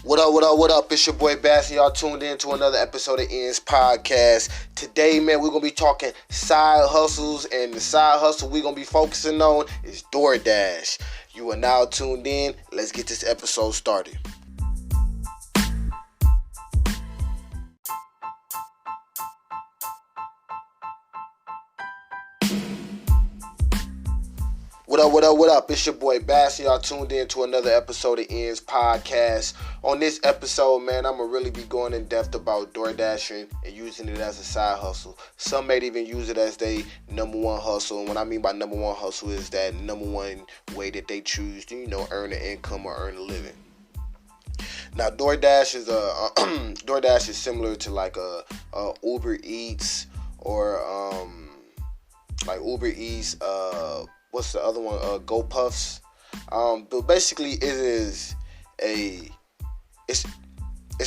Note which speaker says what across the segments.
Speaker 1: What up? It's your boy Bass, and y'all tuned in to another episode of Ends Podcast. Today, man, we're going to be talking side hustles, and the side hustle we're going to be focusing on is DoorDash. You are now tuned in. Let's get this episode started. What up? It's your boy Bass, and y'all tuned in to another episode of Ends Podcast. On this episode, man, I'm going to really be going in depth about DoorDashing and using it as a side hustle. Some may even use it as their number one hustle. And what I mean by number one hustle is that number one way that they choose to, earn an income or earn a living. Now, DoorDash is similar to like a Uber Eats or like Uber Eats, what's the other one? GoPuffs. But basically, it's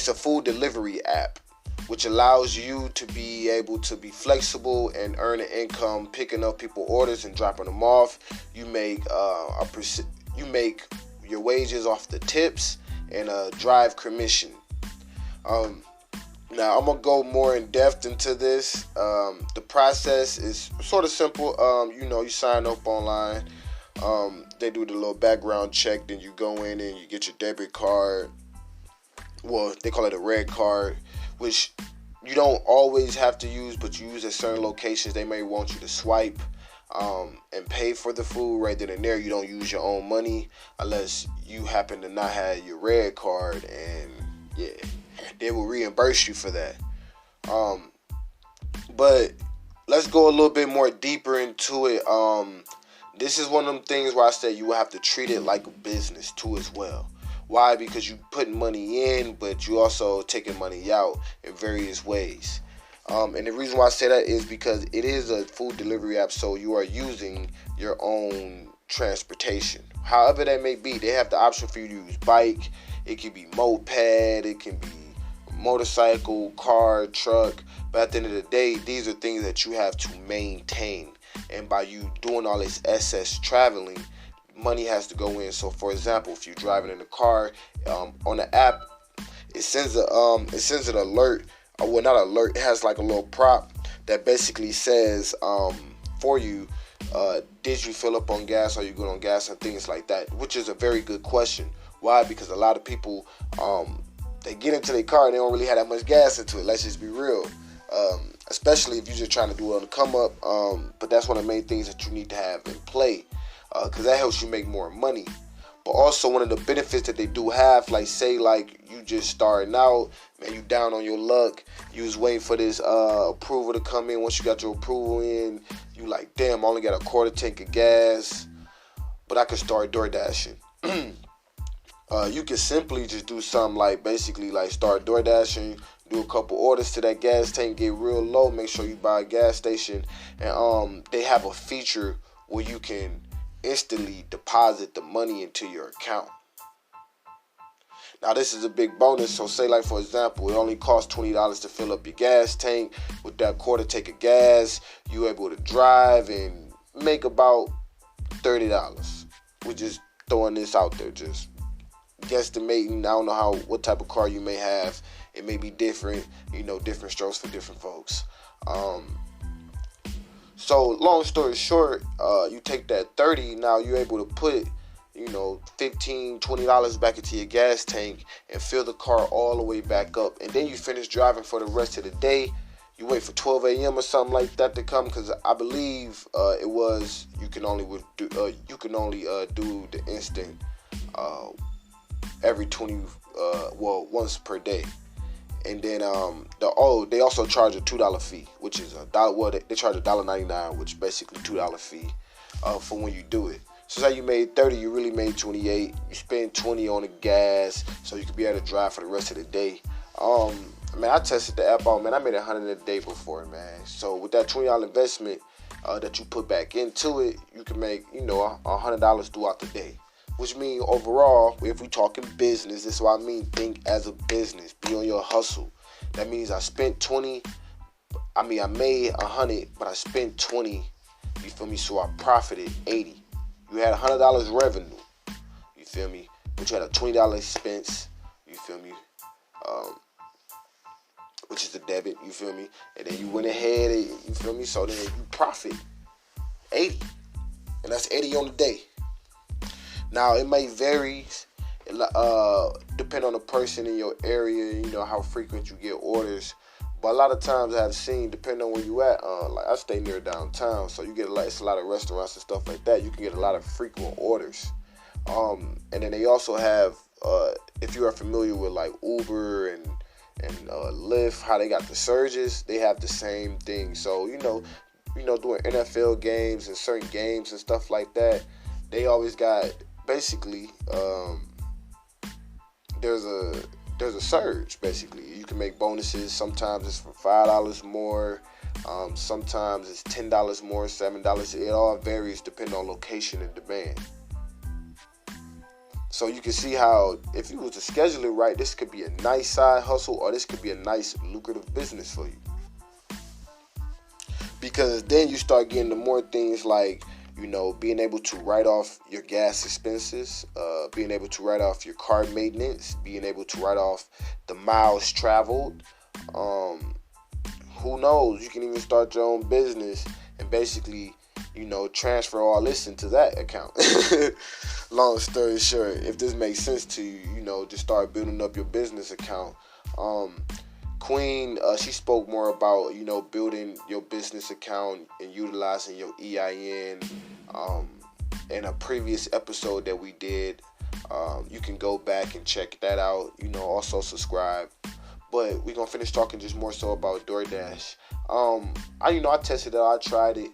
Speaker 1: a food delivery app, which allows you to be able to be flexible and earn an income, picking up people orders and dropping them off. You make your wages off the tips and drive commission. Now, I'm going to go more in depth into this. The process is sort of simple. You sign up online. They do the little background check. Then you go in and you get your debit card. Well, they call it a red card, which you don't always have to use, but you use at certain locations. They may want you to swipe and pay for the food right then and there. You don't use your own money unless you happen to not have your red card, and they will reimburse you for that. But let's go a little bit more deeper into it. This is one of them things where I say you will have to treat it like a business too as well. Why? Because you putting money in, but you also taking money out in various ways. And the reason why I say that is because it is a food delivery app, so you are using your own transportation. However that may be, they have the option for you to use bike. It can be moped, it can be motorcycle, car, truck. But at the end of the day, these are things that you have to maintain. And by you doing all this excess traveling, money has to go in. So, for example, if you're driving in a car, on the app, it sends an alert. Well, not alert. It has like a little prop that basically says for you, did you fill up on gas? Are you good on gas? And things like that, which is a very good question. Why? Because a lot of people, they get into their car and they don't really have that much gas into it. Let's just be real. Especially if you're just trying to do it on the come up. But that's one of the main things that you need to have in play, because that helps you make more money. But also one of the benefits that they do have, like say like you just starting out, man, you down on your luck, you was waiting for this approval to come in. Once you got your approval in, you like, damn, I only got a quarter tank of gas, but I could start DoorDashing. You can simply just do something like basically like start DoorDashing, do a couple orders to that gas tank, get real low, make sure you buy a gas station, and they have a feature where you can instantly deposit the money into your account. Now this is a big bonus. So say like for example, it only costs $20 to fill up your gas tank. With that quarter tank of gas, you're able to drive and make about $30. We're just throwing this out there, just guesstimating. I don't know what type of car you may have. It may be different, different strokes for different folks. So long story short, you take that 30, now you're able to put, $15, $20 back into your gas tank and fill the car all the way back up. And then you finish driving for the rest of the day. You wait for 12 a.m. or something like that to come, because I believe you can only do the instant every 20 once per day. And then they also charge a $2 fee, which is $1. Well, they charge $1.99, which is basically $2 fee for when you do it. So say you made 30, you really made 28. You spend 20 on the gas, so you can be able to drive for the rest of the day. I tested the app out, man. I made $100 a day before, man. So with that $20 investment that you put back into it, you can make $100 throughout the day. Which means overall, if we talking business, this is what I mean. Think as a business. Be on your hustle. That means I spent 20. I made 100, but I spent 20. You feel me? So I profited 80. You had $100 revenue. You feel me? But you had a $20 expense. You feel me? which is the debit, you feel me? And then you went ahead, you feel me? So then you profit 80, and that's 80 on the day. Now it may vary, depend on the person in your area, you know, how frequent you get orders. But a lot of times I've seen, depending on where you at, like I stay near downtown, so you get it's a lot of restaurants and stuff like that. You can get a lot of frequent orders. And then they also have, if you are familiar with like Uber and Lyft, how they got the surges, they have the same thing. So during NFL games and certain games and stuff like that, they always got basically there's a surge. Basically, you can make bonuses. Sometimes it's for $5 more. Sometimes it's $10 more, $7. It all varies depending on location and demand. So you can see how, if you was to schedule it right, this could be a nice side hustle, or this could be a nice lucrative business for you. Because then you start getting to more things like, being able to write off your gas expenses, being able to write off your car maintenance, being able to write off the miles traveled. Who knows? You can even start your own business and basically, transfer all this into that account. Long story short, if this makes sense to you, just start building up your business account. Queen, she spoke more about, building your business account and utilizing your EIN in a previous episode that we did. You can go back and check that out, also subscribe. But we're going to finish talking just more so about DoorDash. I tested it out, I tried it.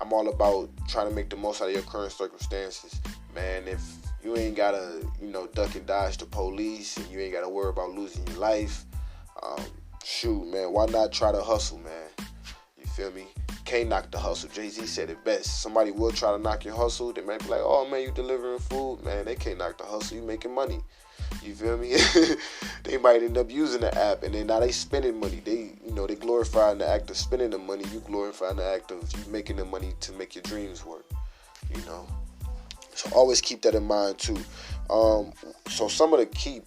Speaker 1: I'm all about trying to make the most out of your current circumstances. Man, if you ain't gotta, duck and dodge the police, and you ain't gotta worry about losing your life, shoot, man, why not try to hustle, man? You feel me? Can't knock the hustle. Jay-Z said it best. Somebody will try to knock your hustle. They might be like, oh, man, you delivering food. Man, they can't knock the hustle. You making money. You feel me? They might end up using the app, and then now they spending money. They glorifying the act of spending the money. You glorifying the act of you making the money to make your dreams work. So always keep that in mind too. So some of the key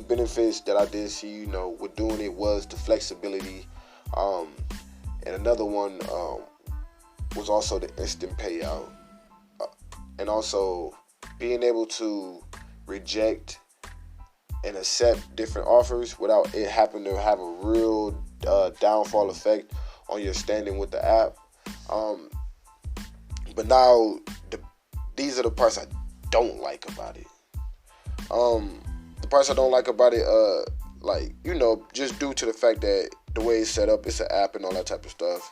Speaker 1: benefits that I did see, with doing it was the flexibility. And another one was also the instant payout, and also being able to reject and accept different offers without it having to have a real downfall effect on your standing with the app. But now these are the parts I don't like about it. The parts I don't like about it, just due to the fact that the way it's set up, it's an app and all that type of stuff.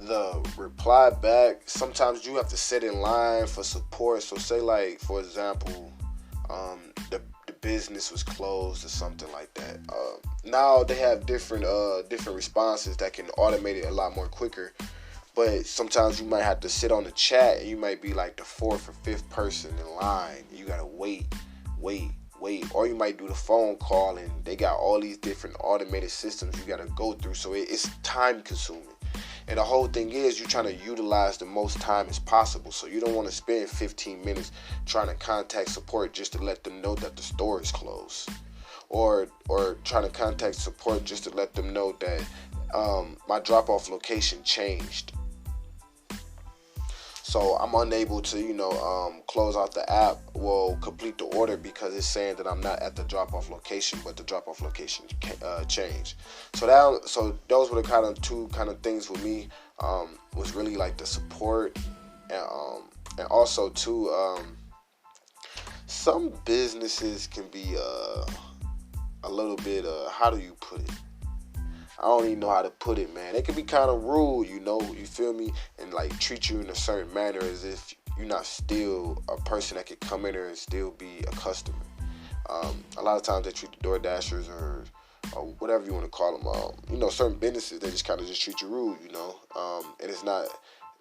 Speaker 1: The reply back, sometimes you have to sit in line for support. So say, like, for example, the business was closed or something like that. Now they have different responses that can automate it a lot more quicker. But sometimes you might have to sit on the chat, and you might be like the fourth or fifth person in line. You gotta wait. Or you might do the phone call, and they got all these different automated systems you gotta go through. So it's time consuming. And the whole thing is you're trying to utilize the most time as possible. So you don't want to spend 15 minutes trying to contact support just to let them know that the store is closed. Or trying to contact support just to let them know that my drop-off location changed. So I'm unable to, close out the app, complete the order because it's saying that I'm not at the drop-off location, but the drop-off location changed. So those were the two things with me. Was really like the support, and also too, some businesses can be a little bit, how do you put it? I don't even know how to put it, man. They can be kind of rude, you feel me? And like treat you in a certain manner as if you're not still a person that could come in there and still be a customer. A lot of times they treat the DoorDashers or whatever you want to call them. Certain businesses, they just kind of just treat you rude, and it's not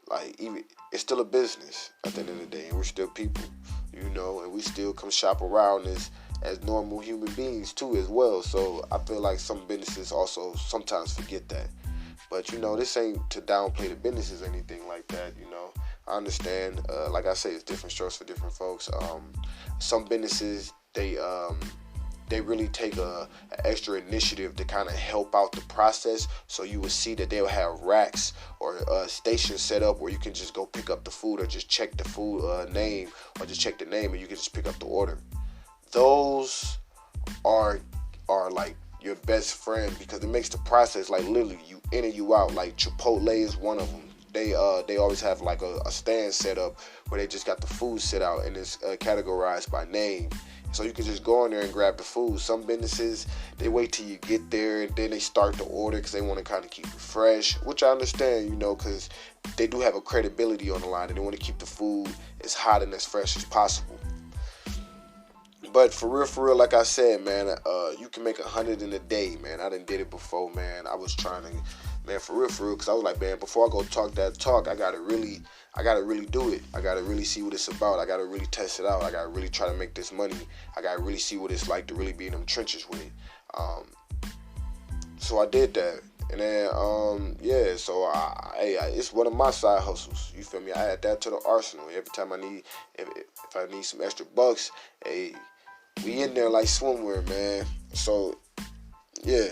Speaker 1: like, even, it's still a business at the end of the day, and we're still people, and we still come shop around as normal human beings too as well. So I feel like some businesses also sometimes forget that. But this ain't to downplay the businesses or anything like that. I understand. Like I say, it's different strokes for different folks. Some businesses they really take a extra initiative to kind of help out the process. So you will see that they'll have racks or stations set up where you can just go pick up the food or just check the food name or just check the name and you can just pick up the order. Those are like your best friend because it makes the process like literally you in and you out. Like Chipotle is one of them. They always have like a stand set up where they just got the food set out and it's categorized by name. So you can just go in there and grab the food. Some businesses, they wait till you get there and then they start the order because they want to kind of keep it fresh, which I understand, because they do have a credibility on the line and they want to keep the food as hot and as fresh as possible. But for real, like I said, man, you can make 100 in a day, man. I done did it before, man. I was trying to, man, for real, because I was like, man, before I go talk that talk, I gotta really do it. I gotta really see what it's about. I gotta really test it out. I gotta really try to make this money. I gotta really see what it's like to really be in them trenches with it. So I did that. And then, yeah, so it's one of my side hustles. You feel me? I add that to the arsenal. Every time if I need some extra bucks, hey, we in there like swimwear, man. So, yeah.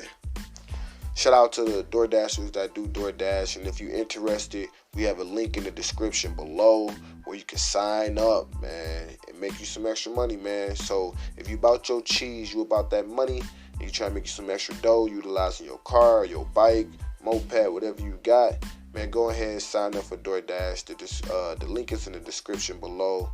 Speaker 1: Shout out to the DoorDashers that do DoorDash. And if you're interested, we have a link in the description below where you can sign up, man, and make you some extra money, man. So if you about your cheese, you about that money, and you try to make you some extra dough utilizing your car, your bike, moped, whatever you got, man, go ahead and sign up for DoorDash. The link is in the description below.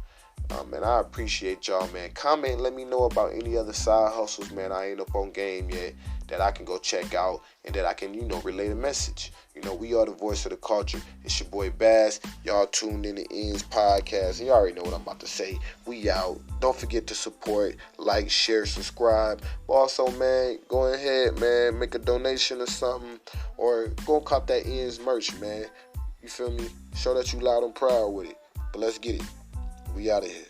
Speaker 1: Man, I appreciate y'all, man. Comment and let me know about any other side hustles, man. I ain't up on game yet that I can go check out and that I can, relay a message. We are the voice of the culture. It's your boy Bass. Y'all tuned in to Ends Podcast. And y'all already know what I'm about to say. We out. Don't forget to support, like, share, subscribe. But also, man, go ahead, man, make a donation or something. Or go cop that Ends merch, man. You feel me? Show that you loud and proud with it. But let's get it. We out of here.